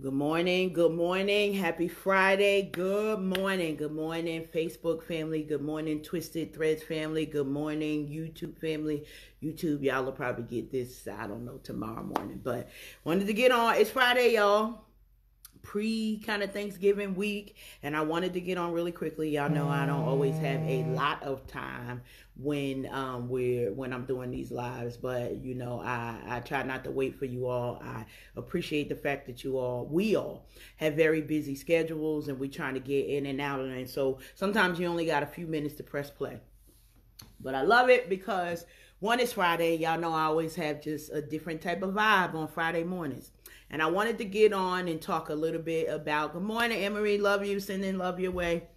Good morning. Good morning. Happy Friday. Good morning, Facebook family. Good morning, Twisted Threads family. Good morning, YouTube family. YouTube, y'all will probably get this, I don't know, tomorrow morning. But wanted to get on. It's Friday, y'all. Pre kind of Thanksgiving week, and I wanted to get on really quickly. Y'all know I don't always have a lot of time when I'm doing these lives, but I try not to wait for you all. I appreciate the fact that we all have very busy schedules, and we trying to get in and out, and so sometimes you only got a few minutes to press play. But I love it because one, is Friday. Y'all know I always have just a different type of vibe on Friday mornings. And I wanted to get on and talk a little bit about, good morning, Emery, love you, sending love your way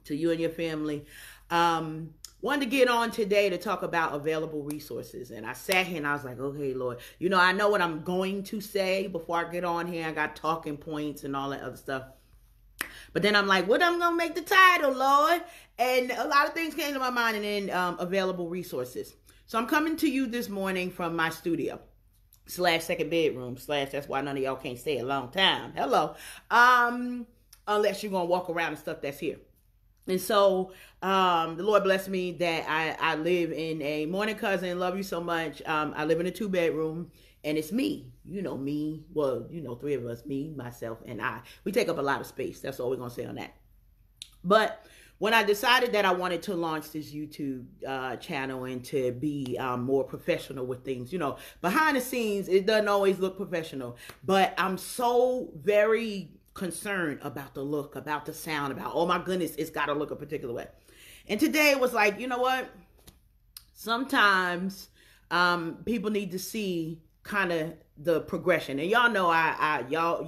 to you and your family. Wanted to get on today to talk about available resources. And I sat here and I was like, okay, Lord, I know what I'm going to say before I get on here. I got talking points and all that other stuff. But then I'm like, what am I going to make the title, Lord? And a lot of things came to my mind, and then available resources. So I'm coming to you this morning from my studio / second bedroom / that's why none of y'all can't stay a long time. Hello. Unless you're going to walk around and stuff that's here. And so the Lord blessed me that I live in a morning cousin. Love you so much. I live in a 2-bedroom. And it's me, me. Well, 3 of us, me, myself, and I. We take up a lot of space. That's all we're going to say on that. But when I decided that I wanted to launch this YouTube channel and to be more professional with things, behind the scenes, it doesn't always look professional. But I'm so very concerned about the look, about the sound, about, oh my goodness, it's got to look a particular way. And today it was like, you know what? Sometimes people need to see kind of the progression. And y'all know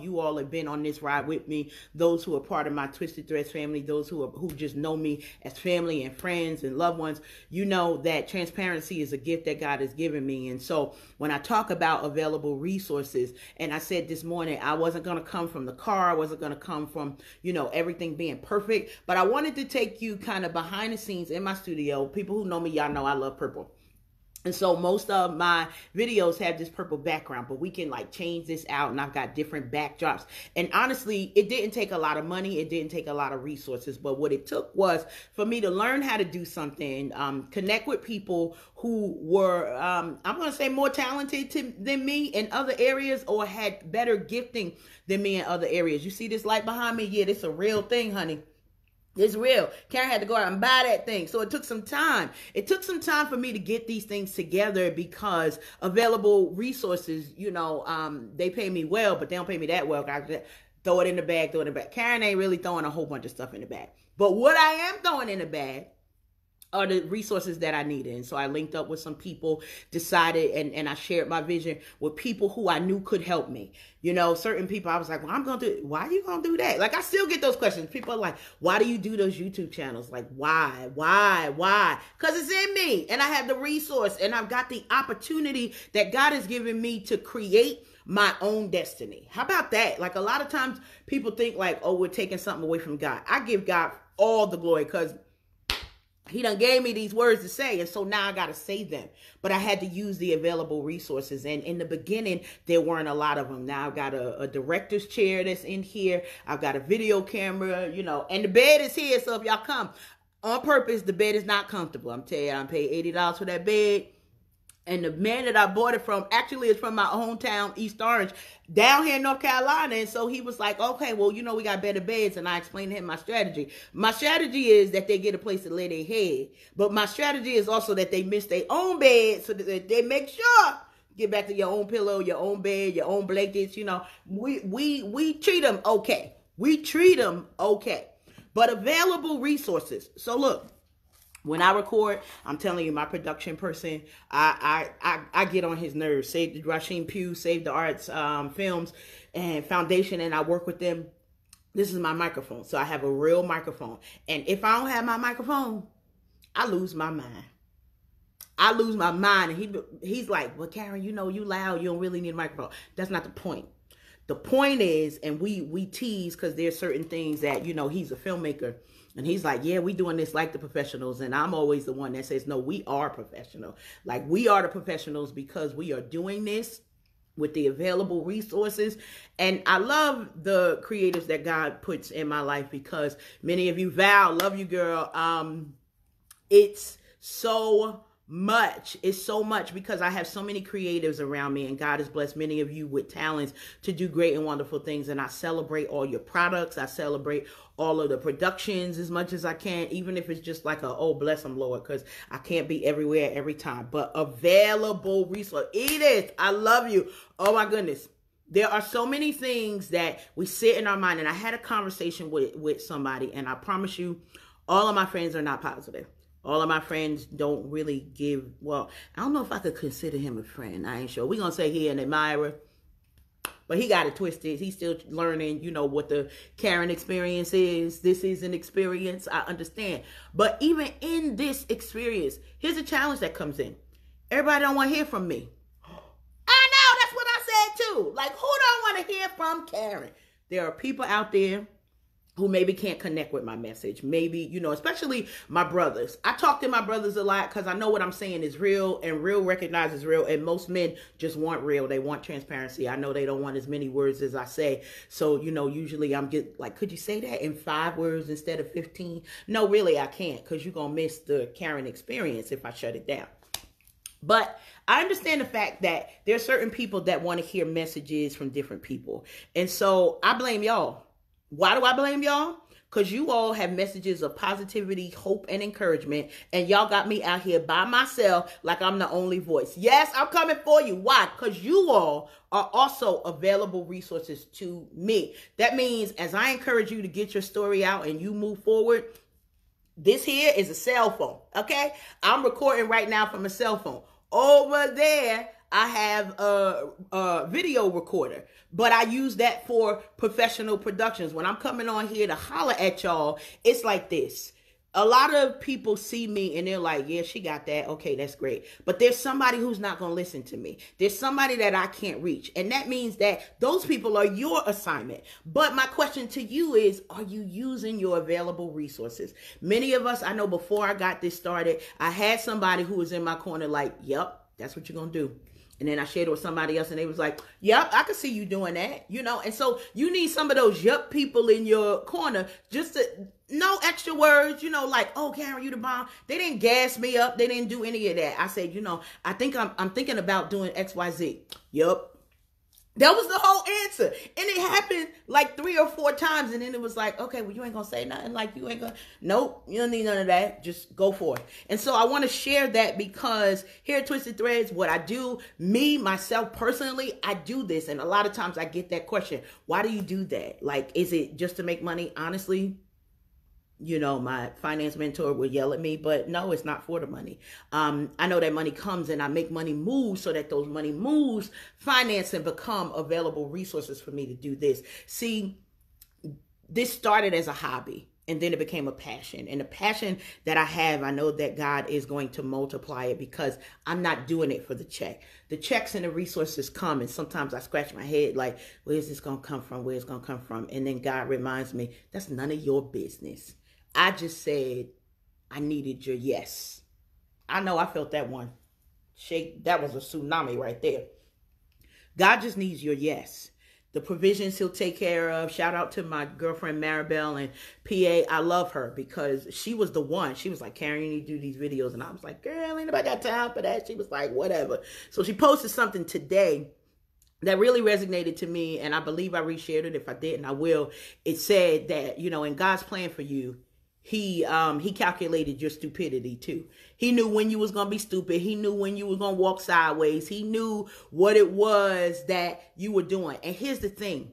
you all have been on this ride with me. Those who are part of my Twisted Threads family, those who just know me as family and friends and loved ones, you know that transparency is a gift that God has given me. And so when I talk about available resources, and I said this morning, I wasn't going to come from the car. I wasn't going to come from, everything being perfect, but I wanted to take you kind of behind the scenes in my studio. People who know me, y'all know I love purple. And so most of my videos have this purple background, but we can change this out, and I've got different backdrops. And honestly, it didn't take a lot of money. It didn't take a lot of resources, but what it took was for me to learn how to do something, connect with people who were, I'm going to say, more talented than me in other areas, or had better gifting than me in other areas. You see this light behind me? Yeah, this is a real thing, honey. It's real. Karen had to go out and buy that thing. So it took some time. It took some time for me to get these things together, because available resources, they pay me well, but they don't pay me that well. I just throw it in the bag, Karen ain't really throwing a whole bunch of stuff in the bag. But what I am throwing in the bag are the resources that I needed. And so I linked up with some people, decided, and I shared my vision with people who I knew could help me. Certain people, I was like, well, why are you going to do that? I still get those questions. People are like, why do you do those YouTube channels? Why? Because it's in me, and I have the resource, and I've got the opportunity that God has given me to create my own destiny. How about that? A lot of times people think oh, we're taking something away from God. I give God all the glory, because He done gave me these words to say, and so now I got to say them. But I had to use the available resources, and in the beginning, there weren't a lot of them. Now I've got a director's chair that's in here. I've got a video camera, and the bed is here, so if y'all come on purpose, the bed is not comfortable. I'm telling you, I paid $80 for that bed. And the man that I bought it from actually is from my hometown, East Orange, down here in North Carolina. And so he was like, okay, well, we got better beds. And I explained to him my strategy. My strategy is that they get a place to lay their head. But my strategy is also that they miss their own bed, so that they make sure get back to your own pillow, your own bed, your own blankets. We treat them okay. We treat them okay. But available resources. So look. When I record, I'm telling you, my production person, I get on his nerves. Save the Rasheen Pugh, Save the Arts Films and Foundation, and I work with them. This is my microphone. So I have a real microphone. And if I don't have my microphone, I lose my mind. I lose my mind. And he's like, well, Karen, you loud. You don't really need a microphone. That's not the point. The point is, and we tease because there's certain things that, he's a filmmaker. And he's like, yeah, we doing this like the professionals. And I'm always the one that says, no, we are professional. We are the professionals because we are doing this with the available resources. And I love the creatives that God puts in my life, because many of you, Val, love you, girl. It's so much. It's so much because I have so many creatives around me, and God has blessed many of you with talents to do great and wonderful things. And I celebrate all your products. I celebrate all of the productions as much as I can, even if it's just like a, oh, bless them, Lord, because I can't be everywhere every time. But available resource. Edith, I love you. Oh my goodness. There are so many things that we sit in our mind. And I had a conversation with somebody, and I promise you, all of my friends are not positive. All of my friends don't really give, well, I don't know if I could consider him a friend. I ain't sure. We're going to say he an admirer. But he got it twisted. He's still learning, you know, what the Karen experience is. This is an experience. I understand. But even in this experience, here's a challenge that comes in. Everybody don't want to hear from me. I know. That's what I said too. Like, who don't want to hear from Karen? There are people out there who maybe can't connect with my message. Maybe, you know, especially my brothers. I talk to my brothers a lot because I know what I'm saying is real, and real recognizes real. And most men just want real. They want transparency. I know they don't want as many words as I say. So, you know, usually I'm get like, could you say that in 5 words instead of 15? No, really, I can't, because you're going to miss the Karen experience if I shut it down. But I understand the fact that there are certain people that want to hear messages from different people. And so I blame y'all. Why do I blame y'all? Because you all have messages of positivity, hope, and encouragement. And y'all got me out here by myself like I'm the only voice. Yes, I'm coming for you. Why? Because you all are also available resources to me. That means as I encourage you to get your story out and you move forward, this here is a cell phone, okay? I'm recording right now from a cell phone. Over there, I have a video recorder, but I use that for professional productions. When I'm coming on here to holler at y'all, it's like this. A lot of people see me and they're like, yeah, she got that. Okay, that's great. But there's somebody who's not going to listen to me. There's somebody that I can't reach. And that means that those people are your assignment. But my question to you is, are you using your available resources? Many of us, I know before I got this started, I had somebody who was in my corner like, yep, that's what you're going to do. And then I shared it with somebody else and they was like, yep, I can see you doing that, you know? And so you need some of those yup people in your corner, just to, no extra words, you know, like, oh, Karen, you the bomb. They didn't gas me up. They didn't do any of that. I said, you know, I'm thinking about doing XYZ. Yup. That was the whole answer. And it happened like 3 or 4 times. And then it was like, okay, well, you ain't going to say nothing. Like, you ain't going to, nope, you don't need none of that. Just go for it. And so I want to share that because here at Twisted Threads, what I do, me, myself, personally, I do this. And a lot of times I get that question. Why do you do that? Like, is it just to make money? Honestly, you know, my finance mentor would yell at me, but no, it's not for the money. I know that money comes and I make money move so that those money moves, finance, and become available resources for me to do this. See, this started as a hobby and then it became a passion. And the passion that I have, I know that God is going to multiply it because I'm not doing it for the check. The checks and the resources come, and sometimes I scratch my head like, where's this going to come from? Where's it going to come from? And then God reminds me, that's none of your business. I just said, I needed your yes. I know I felt that one. Shake, that was a tsunami right there. God just needs your yes. The provisions he'll take care of. Shout out to my girlfriend Maribel and PA. I love her because she was the one. She was like, Karen, you need to do these videos. And I was like, girl, ain't nobody got time for that. She was like, whatever. So she posted something today that really resonated to me. And I believe I reshared it. If I didn't, I will. It said that, you know, in God's plan for you, He calculated your stupidity too. He knew when you was going to be stupid. He knew when you was going to walk sideways. He knew what it was that you were doing. And here's the thing.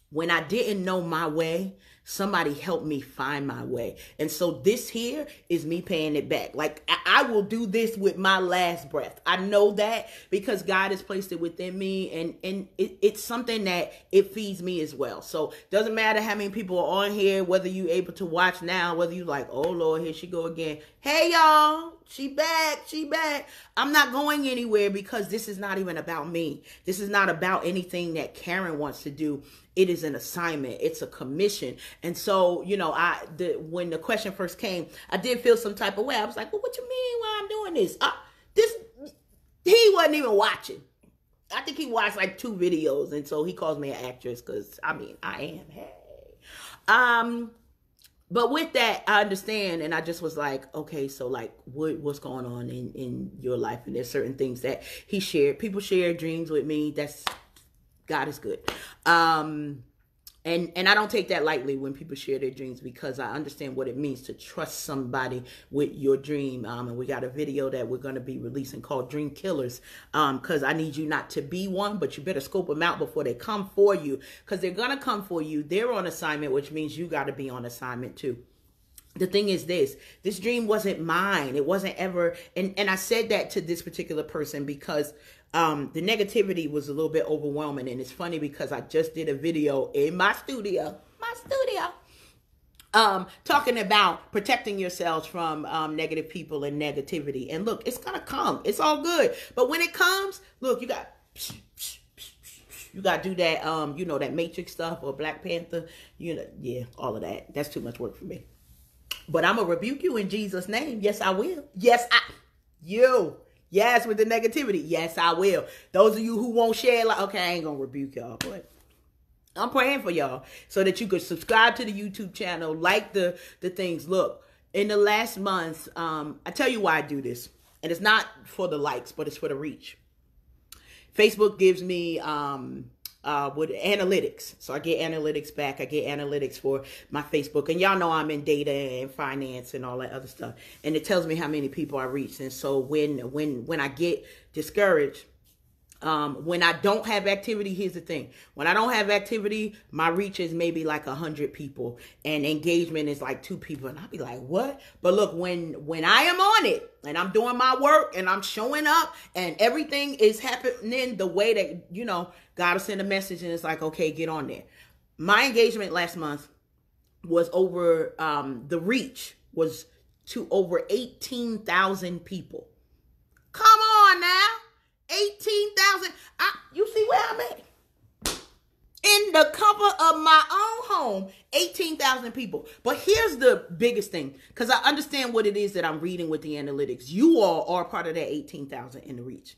When I didn't know my way, somebody helped me find my way. And so this here is me paying it back. Like I will do this with my last breath. I know that because God has placed it within me, and it's something that it feeds me as well. So doesn't matter how many people are on here, whether you able to watch now, whether you like, oh Lord, here she go again. Hey y'all, she back. I'm not going anywhere because this is not even about me. This is not about anything that Karen wants to do. It is an assignment. It's a commission. And so, you know, when the question first came, I did feel some type of way. I was like, well, what you mean why I'm doing this? He wasn't even watching. I think he watched like 2 videos, and so he calls me an actress because I mean I am. Hey, but with that, I understand, and I just was like, okay, so like, what's going on in your life? And there's certain things that he shared. People share dreams with me. That's God is good. And I don't take that lightly when people share their dreams, because I understand what it means to trust somebody with your dream. And we got a video that we're going to be releasing called Dream Killers, because I need you not to be one, but you better scope them out before they come for you, because they're going to come for you. They're on assignment, which means you got to be on assignment too. The thing is this dream wasn't mine. It wasn't ever. And I said that to this particular person because the negativity was a little bit overwhelming. And it's funny because I just did a video in my studio, talking about protecting yourselves from negative people and negativity. And look, it's going to come. It's all good. But when it comes, look, you got to do that, that Matrix stuff or Black Panther, yeah, all of that. That's too much work for me. But I'm going to rebuke you in Jesus' name. Yes, I will. Yes, with the negativity. Yes, I will. Those of you who won't share, like, okay, I ain't going to rebuke y'all, but I'm praying for y'all so that you could subscribe to the YouTube channel, like the things. Look, in the last month, I tell you why I do this. And it's not for the likes, but it's for the reach. Facebook gives me with analytics. So I get analytics back. I get analytics for my Facebook. And y'all know I'm in data and finance and all that other stuff. And it tells me how many people I reach. And so when I get discouraged, when I don't have activity, here's the thing. When I don't have activity, my reach is maybe like 100 people and engagement is like 2 people. And I'll be like, what? But look, when I am on it and I'm doing my work and I'm showing up and everything is happening the way that, God will send a message and it's like, okay, get on there. My engagement last month was over, the reach was to over 18,000 people. Come on now. 18,000. You see where I'm at? In the comfort of my own home, 18,000 people. But here's the biggest thing, because I understand what it is that I'm reading with the analytics. You all are part of that 18,000 in the reach.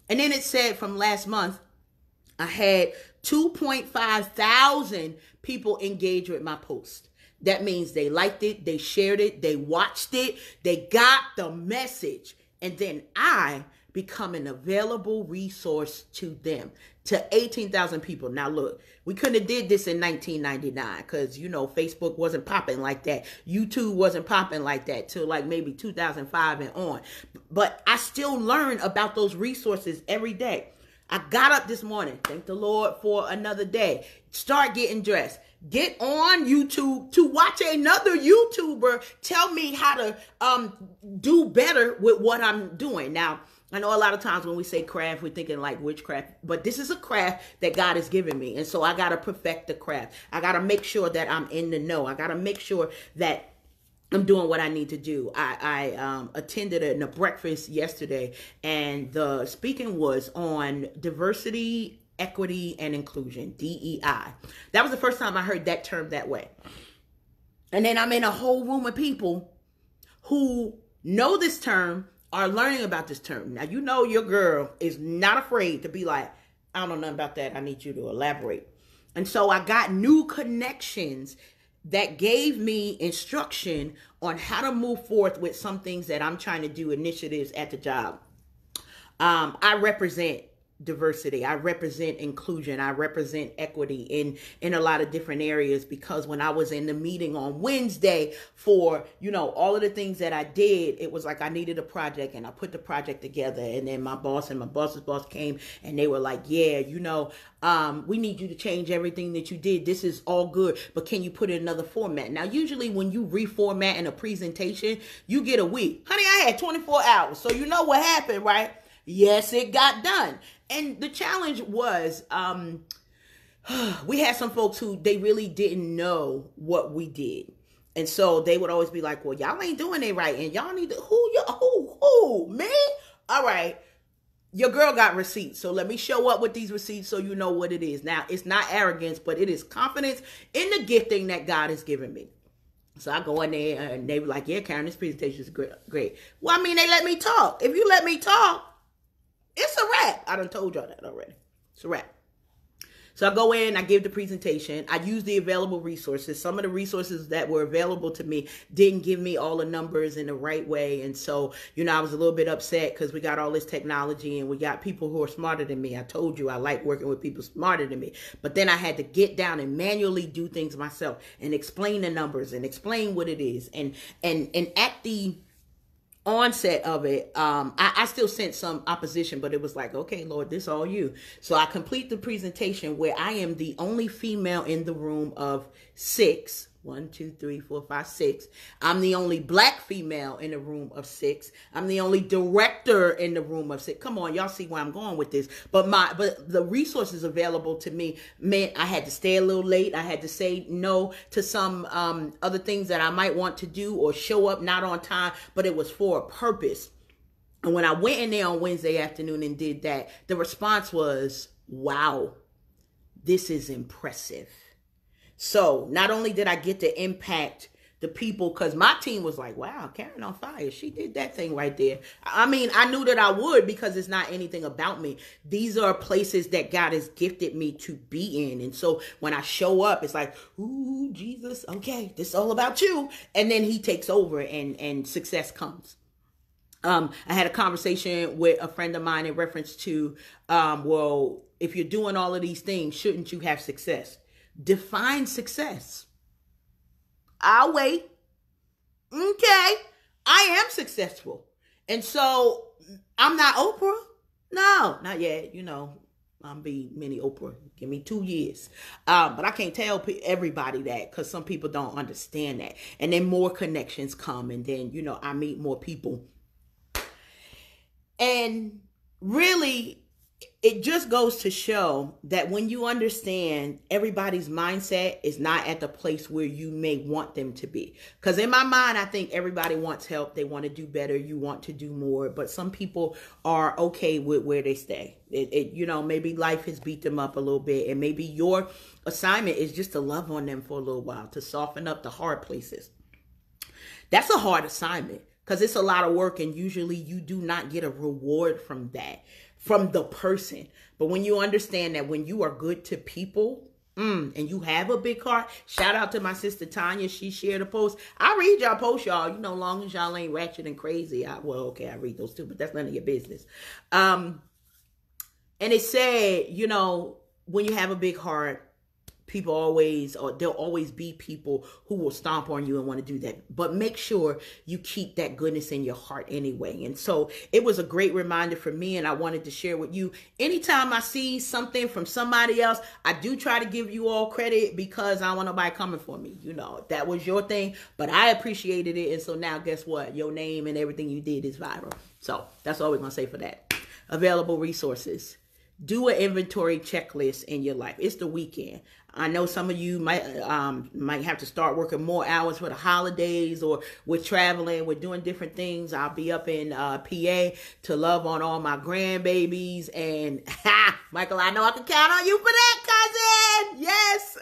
And then it said from last month, I had 2.5 thousand people engage with my post. That means they liked it, they shared it, they watched it, they got the message. And then I become an available resource to them, to 18,000 people. Now, look, we couldn't have did this in 1999 because, Facebook wasn't popping like that. YouTube wasn't popping like that till like maybe 2005 and on. But I still learn about those resources every day. I got up this morning. Thank the Lord for another day. Start getting dressed. Get on YouTube to watch another YouTuber tell me how to do better with what I'm doing. Now, I know a lot of times when we say craft, we're thinking like witchcraft, but this is a craft that God has given me. And so I got to perfect the craft. I got to make sure that I'm in the know. I got to make sure that I'm doing what I need to do. I attended a breakfast yesterday, and the speaking was on diversity, equity, and inclusion, DEI. That was the first time I heard that term that way. And then I'm in a whole room of people who know this term, are learning about this term. Now, your girl is not afraid to be like, I don't know nothing about that. I need you to elaborate. And so I got new connections that gave me instruction on how to move forth with some things that I'm trying to do, initiatives at the job. I represent diversity. I represent inclusion. I represent equity in a lot of different areas, because when I was in the meeting on Wednesday for, all of the things that I did, it was like I needed a project and I put the project together, and then my boss and my boss's boss came and they were like, yeah, we need you to change everything that you did. This is all good, but can you put it in another format? Now, usually when you reformat in a presentation, you get a week. Honey, I had 24 hours. So you know what happened, right? Yes, it got done. And the challenge was, we had some folks who they really didn't know what we did. And so they would always be like, well, y'all ain't doing it right. And y'all need to, who, me? All right. Your girl got receipts. So let me show up with these receipts so you know what it is. Now, it's not arrogance, but it is confidence in the gifting that God has given me. So I go in there and they were like, yeah, Karen, this presentation is great. Well, I mean, they let me talk. If you let me talk, it's a wrap. I done told y'all that already. It's a wrap. So I go in, I give the presentation, I use the available resources. Some of the resources that were available to me didn't give me all the numbers in the right way. And so, I was a little bit upset because we got all this technology and we got people who are smarter than me. I told you I like working with people smarter than me. But then I had to get down and manually do things myself and explain the numbers and explain what it is. And at the onset of it, I still sent some opposition, but it was like, okay, Lord, this all you. So I complete the presentation where I am the only female in the room of 6. 1, 2, 3, 4, 5, 6. I'm the only black female in the room of 6. I'm the only director in the room of 6. Come on, y'all see where I'm going with this. But the resources available to me meant I had to stay a little late. I had to say no to some other things that I might want to do or show up not on time, but it was for a purpose. And when I went in there on Wednesday afternoon and did that, the response was, wow, this is impressive. So not only did I get to impact the people, because my team was like, wow, Karen on fire. She did that thing right there. I mean, I knew that I would because it's not anything about me. These are places that God has gifted me to be in. And so when I show up, it's like, ooh, Jesus, okay, this is all about you. And then he takes over and success comes. I had a conversation with a friend of mine in reference to, well, if you're doing all of these things, shouldn't you have success? Define success. I'll wait. Okay. I am successful. And so I'm not Oprah. No, not yet. I'm be mini Oprah. Give me 2 years. But I can't tell everybody that because some people don't understand that. And then more connections come. And then, I meet more people. And really, it just goes to show that when you understand everybody's mindset is not at the place where you may want them to be. Because in my mind, I think everybody wants help. They want to do better. You want to do more. But some people are okay with where they stay. Maybe life has beat them up a little bit. And maybe your assignment is just to love on them for a little while, to soften up the hard places. That's a hard assignment because it's a lot of work. And usually you do not get a reward from that, from the person. But when you understand that when you are good to people, and you have a big heart, shout out to my sister Tanya. She shared a post. I read y'all posts, y'all. Long as y'all ain't ratchet and crazy. I read those too, but that's none of your business. And it said, when you have a big heart, there'll always be people who will stomp on you and want to do that. But make sure you keep that goodness in your heart anyway. And so it was a great reminder for me, and I wanted to share with you. Anytime I see something from somebody else, I do try to give you all credit because I don't want nobody coming for me. That was your thing, but I appreciated it. And so now guess what? Your name and everything you did is viral. So that's all we're going to say for that. Available resources. Do an inventory checklist in your life. It's the weekend. I know some of you might have to start working more hours for the holidays, or we're traveling, we're doing different things. I'll be up in PA to love on all my grandbabies. And Michael, I know I can count on you for that, cousin. Yes.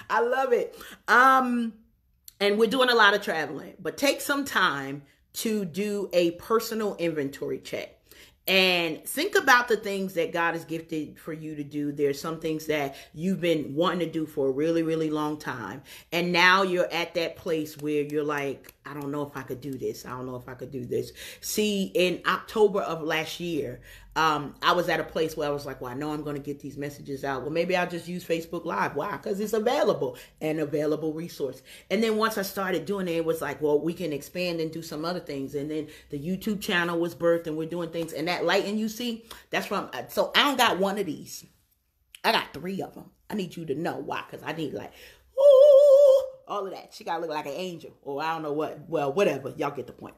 I love it. And we're doing a lot of traveling, but take some time to do a personal inventory check. And think about the things that God has gifted for you to do. There's some things that you've been wanting to do for a really, really long time. And now you're at that place where you're like, I don't know if I could do this. I don't know if I could do this. See, in October of last year, I was at a place where I was like, well, I know I'm going to get these messages out. Well, maybe I'll just use Facebook Live. Why? Because it's available, an available resource. And then once I started doing it, it was like, well, we can expand and do some other things. And then the YouTube channel was birthed and we're doing things. And that lighting you see, that's from, so I don't got one of these. I got 3 of them. I need you to know why. Because I need ooh, all of that. She got to look like an angel or I don't know what. Well, whatever. Y'all get the point.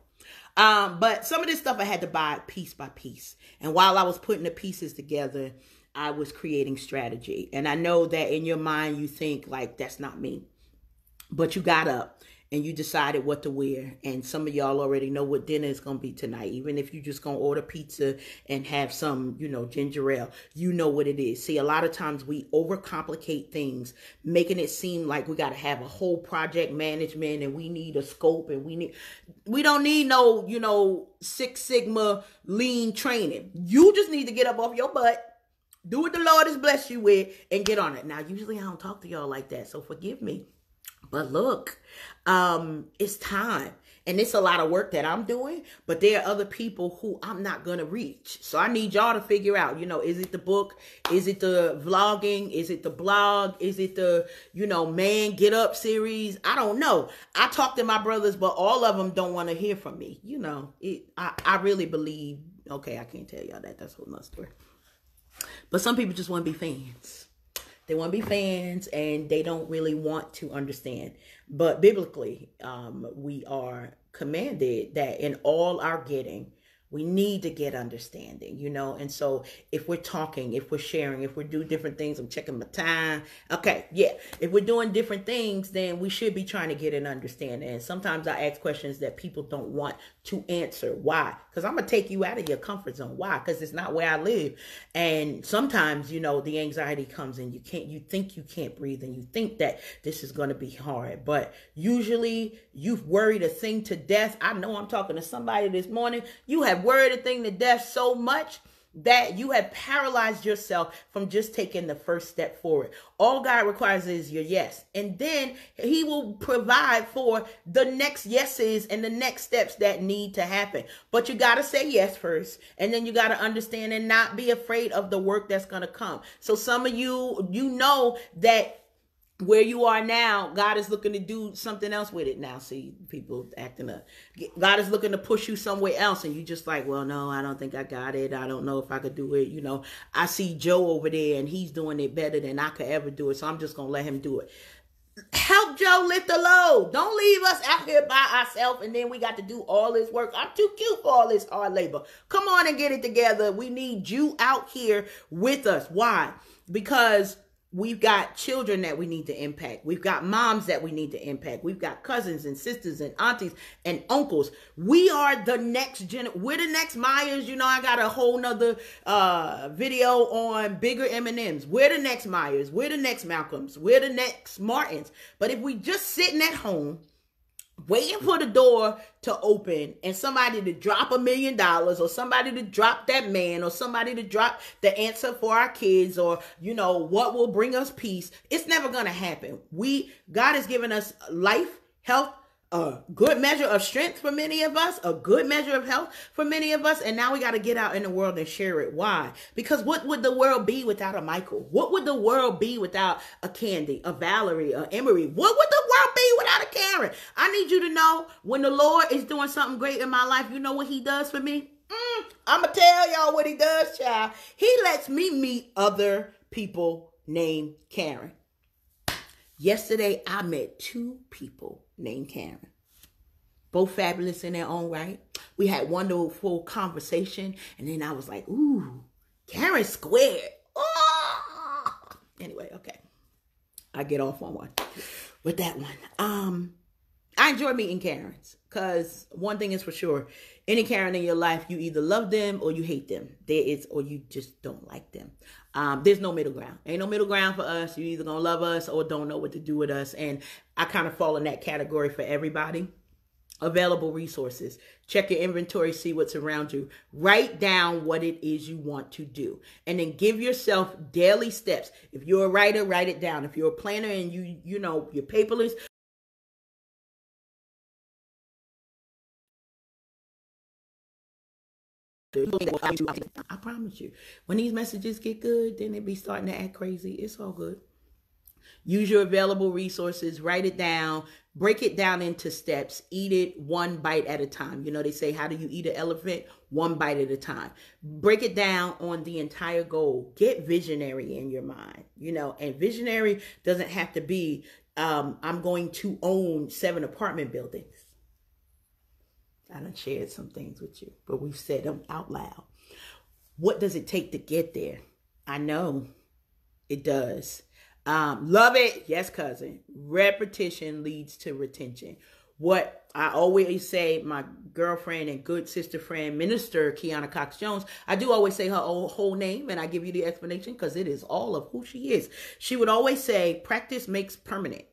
But some of this stuff I had to buy piece by piece. And while I was putting the pieces together, I was creating strategy. And I know that in your mind, you think like, that's not me. But you got up and you decided what to wear. And some of y'all already know what dinner is going to be tonight. Even if you just going to order pizza and have some, ginger ale, you know what it is. See, a lot of times we overcomplicate things, making it seem like we got to have a whole project management and we need a scope and we don't need no, 6 Sigma lean training. You just need to get up off your butt, Do what the Lord has blessed you with and get on it. Now, usually I don't talk to y'all like that, so forgive me. But look, it's time. And it's a lot of work that I'm doing, but there are other people who I'm not going to reach. So I need y'all to figure out, is it the book? Is it the vlogging? Is it the blog? Is it the, Man Get Up series? I don't know. I talk to my brothers, but all of them don't want to hear from me. I really believe, okay, I can't tell y'all that. That's a whole nother story. But some people just want to be fans. They want to be fans and they don't really want to understand. But biblically, we are commanded that in all our getting, we need to get understanding, And so if we're talking, if we're sharing, if we're doing different things, I'm checking my time. Okay, yeah. If we're doing different things, then we should be trying to get an understanding. And sometimes I ask questions that people don't want to answer. Why? Because I'm going to take you out of your comfort zone. Why? Because it's not where I live. And sometimes, the anxiety comes in. You think you can't breathe and you think that this is going to be hard. But usually you've worried a thing to death. I know I'm talking to somebody this morning. You have worried a thing to death so much that you have paralyzed yourself from just taking the first step forward. All God requires is your yes. And then he will provide for the next yeses and the next steps that need to happen. But you got to say yes first. And then you got to understand and not be afraid of the work that's going to come. So some of you, know that where you are now, God is looking to do something else with it now. See, people acting up. God is looking to push you somewhere else. And you just like, well, no, I don't think I got it. I don't know if I could do it. I see Joe over there and he's doing it better than I could ever do it. So I'm just going to let him do it. Help Joe lift the load. Don't leave us out here by ourselves and then we got to do all this work. I'm too cute for all this hard labor. Come on and get it together. We need you out here with us. Why? Because we've got children that we need to impact. We've got moms that we need to impact. We've got cousins and sisters and aunties and uncles. We are the next we're the next Myers. I got a whole nother video on bigger M&Ms. We're the next Myers. We're the next Malcolms. We're the next Martins. But if we just sitting at home waiting for the door to open and somebody to drop $1 million or somebody to drop that man or somebody to drop the answer for our kids or, what will bring us peace, it's never going to happen. God has given us life, health, a good measure of strength for many of us, a good measure of health for many of us. And now we got to get out in the world and share it. Why? Because what would the world be without a Michael? What would the world be without a Candy, a Valerie, a Emery? What would the world be without a Karen? I need you to know when the Lord is doing something great in my life, you know what he does for me? I'm going to tell y'all what he does, child. He lets me meet other people named Karen. Yesterday, I met 2 people named Karen. Both fabulous in their own right. We had wonderful conversation. And then I was like, ooh, Karen squared. Oh! Anyway, okay. I get off on one with that one. I enjoy meeting Karens because one thing is for sure. Any Karen in your life, you either love them or you hate them. Or you just don't like them. There's no middle ground. Ain't no middle ground for us. You either gonna love us or don't know what to do with us. And I kind of fall in that category for everybody. Available resources. Check your inventory, see what's around you. Write down what it is you want to do. And then give yourself daily steps. If you're a writer, write it down. If you're a planner and you're paperless, I promise you, when these messages get good, then they be starting to act crazy. It's all good. Use your available resources, write it down, break it down into steps, eat it one bite at a time. They say, how do you eat an elephant? One bite at a time. Break it down on the entire goal. Get visionary in your mind, and visionary doesn't have to be, I'm going to own 7 apartment buildings. I done shared some things with you, but we've said them out loud. What does it take to get there? I know it does. Love it. Yes, cousin. Repetition leads to retention. What I always say, my girlfriend and good sister friend, Minister Kiana Cox Jones, I do always say her whole name and I give you the explanation because it is all of who she is. She would always say, practice makes permanent.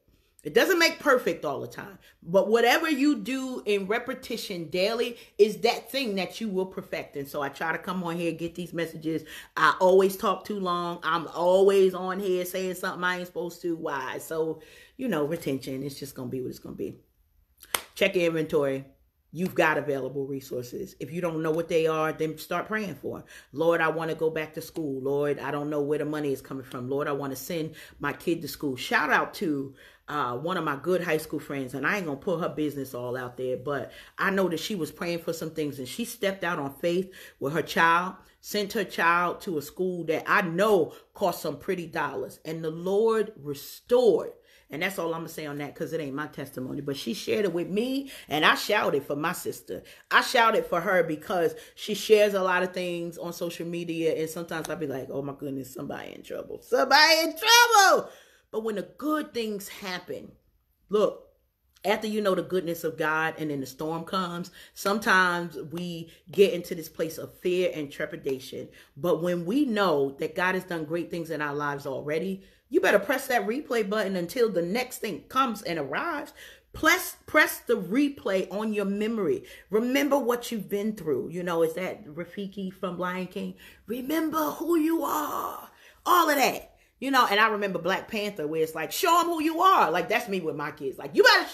It doesn't make perfect all the time, but whatever you do in repetition daily is that thing that you will perfect. And so I try to come on here, get these messages. I always talk too long. I'm always on here saying something I ain't supposed to. Why? So, retention, it's just going to be what it's going to be. Check your inventory. You've got available resources. If you don't know what they are, then start praying for them. Lord, I want to go back to school. Lord, I don't know where the money is coming from. Lord, I want to send my kid to school. Shout out to one of my good high school friends, and I ain't going to put her business all out there, but I know that she was praying for some things, and she stepped out on faith with her child, sent her child to a school that I know cost some pretty dollars, and the Lord restored. And that's all I'm going to say on that, because it ain't my testimony. But she shared it with me, and I shouted for my sister. I shouted for her because she shares a lot of things on social media, and sometimes I'll be like, oh my goodness, somebody in trouble. Somebody in trouble! But when the good things happen, look, after you know the goodness of God and then the storm comes, sometimes we get into this place of fear and trepidation. But when we know that God has done great things in our lives already, you better press that replay button until the next thing comes and arrives. Press the replay on your memory. Remember what you've been through. Is that Rafiki from Lion King? Remember who you are. All of that. And I remember Black Panther, where it's like, show them who you are. Like, that's me with my kids. Like, you better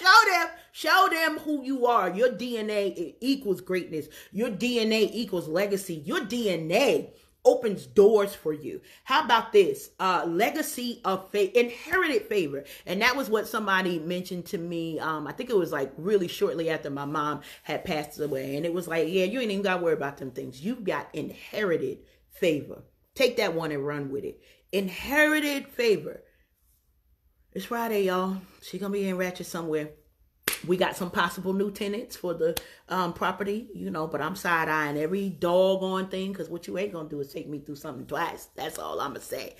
show them who you are. Your DNA equals greatness. Your DNA equals legacy. Your DNA opens doors for you. How about this? Legacy of faith, inherited favor. And that was what somebody mentioned to me. I think it was like really shortly after my mom had passed away. And it was like, yeah, you ain't even got to worry about them things. You've got inherited favor. Take that one and run with it. Inherited favor. It's Friday, y'all. She gonna be in Ratchet somewhere. We got some possible new tenants for the property, but I'm side-eyeing every doggone thing, because what you ain't going to do is take me through something twice. That's all I'm going to say.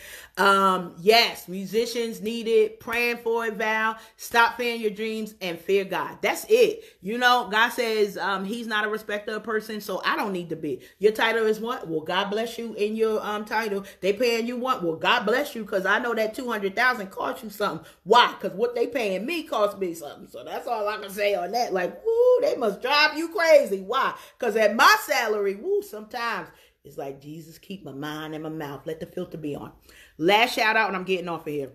Yes, musicians need it. Praying for it, Val. Stop fearing your dreams and fear God. That's it. God says he's not a respecter of person, so I don't need to be. Your title is what? Well, God bless you in your title. They paying you what? Well, God bless you, because I know that $200,000 cost you something. Why? Because what they paying me cost me something. So that's all I can say on that. Like, woo, they must drive you crazy. Why? Because at my salary, sometimes it's like, Jesus, keep my mind and my mouth. Let the filter be on. Last shout out, and I'm getting off of here.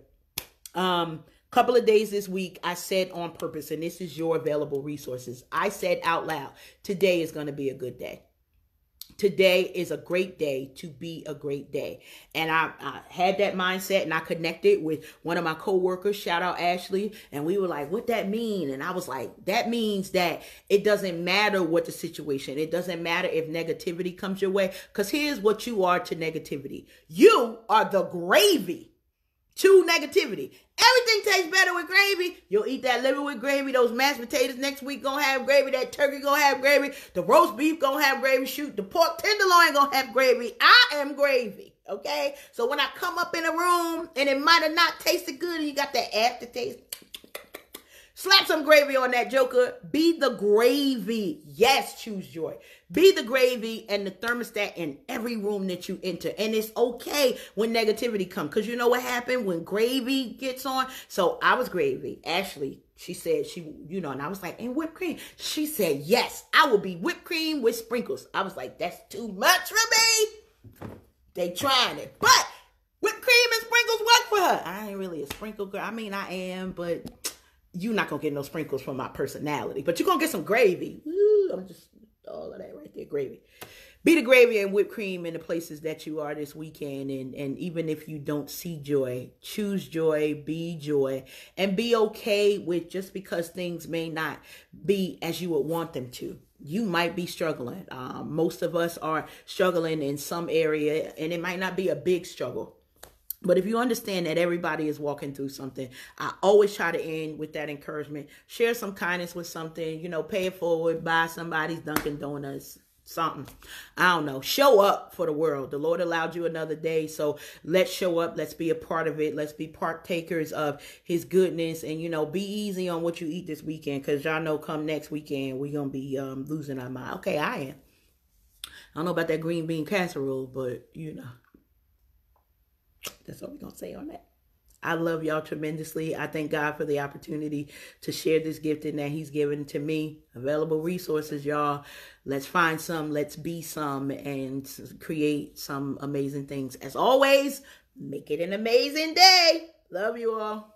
Couple of days this week, I said on purpose, and this is your available resources. I said out loud, today is going to be a good day. Today is a great day to be a great day. And I had that mindset, and I connected with one of my coworkers, shout out Ashley, and we were like, what that mean? And I was like, that means that it doesn't matter what the situation. It doesn't matter if negativity comes your way, because here's what you are to negativity. You are the gravy to negativity. Everything tastes better with gravy. You'll eat that liver with gravy. Those mashed potatoes next week gonna have gravy. That turkey gonna have gravy. The roast beef gonna have gravy. Shoot, the pork tenderloin gonna have gravy. I am gravy. Okay? So when I come up in a room and it might have not tasted good and you got that aftertaste, slap some gravy on that joker. Be the gravy. Yes, choose joy. Be the gravy and the thermostat in every room that you enter. And it's okay when negativity comes. Because you know what happened when gravy gets on? So I was gravy. Ashley, she said and I was like, and whipped cream. She said, yes, I will be whipped cream with sprinkles. I was like, that's too much for me. They trying it. But whipped cream and sprinkles work for her. I ain't really a sprinkle girl. I mean, I am, but you're not going to get no sprinkles from my personality. But you're going to get some gravy. Woo, I'm just all of that right there, gravy. Be the gravy and whipped cream in the places that you are this weekend. And even if you don't see joy, choose joy, be joy, and be okay with just because things may not be as you would want them to. You might be struggling. Most of us are struggling in some area, and it might not be a big struggle. But if you understand that everybody is walking through something, I always try to end with that encouragement. Share some kindness with something, pay it forward, buy somebody's Dunkin' Donuts, something. I don't know. Show up for the world. The Lord allowed you another day, so let's show up. Let's be a part of it. Let's be partakers of his goodness, and, be easy on what you eat this weekend, because y'all know come next weekend, we're going to be losing our mind. Okay, I am. I don't know about that green bean casserole, but, that's what we're going to say on that. I love y'all tremendously. I thank God for the opportunity to share this gifting that he's given to me. Available resources, y'all. Let's find some, let's be some, and create some amazing things. As always, make it an amazing day. Love you all.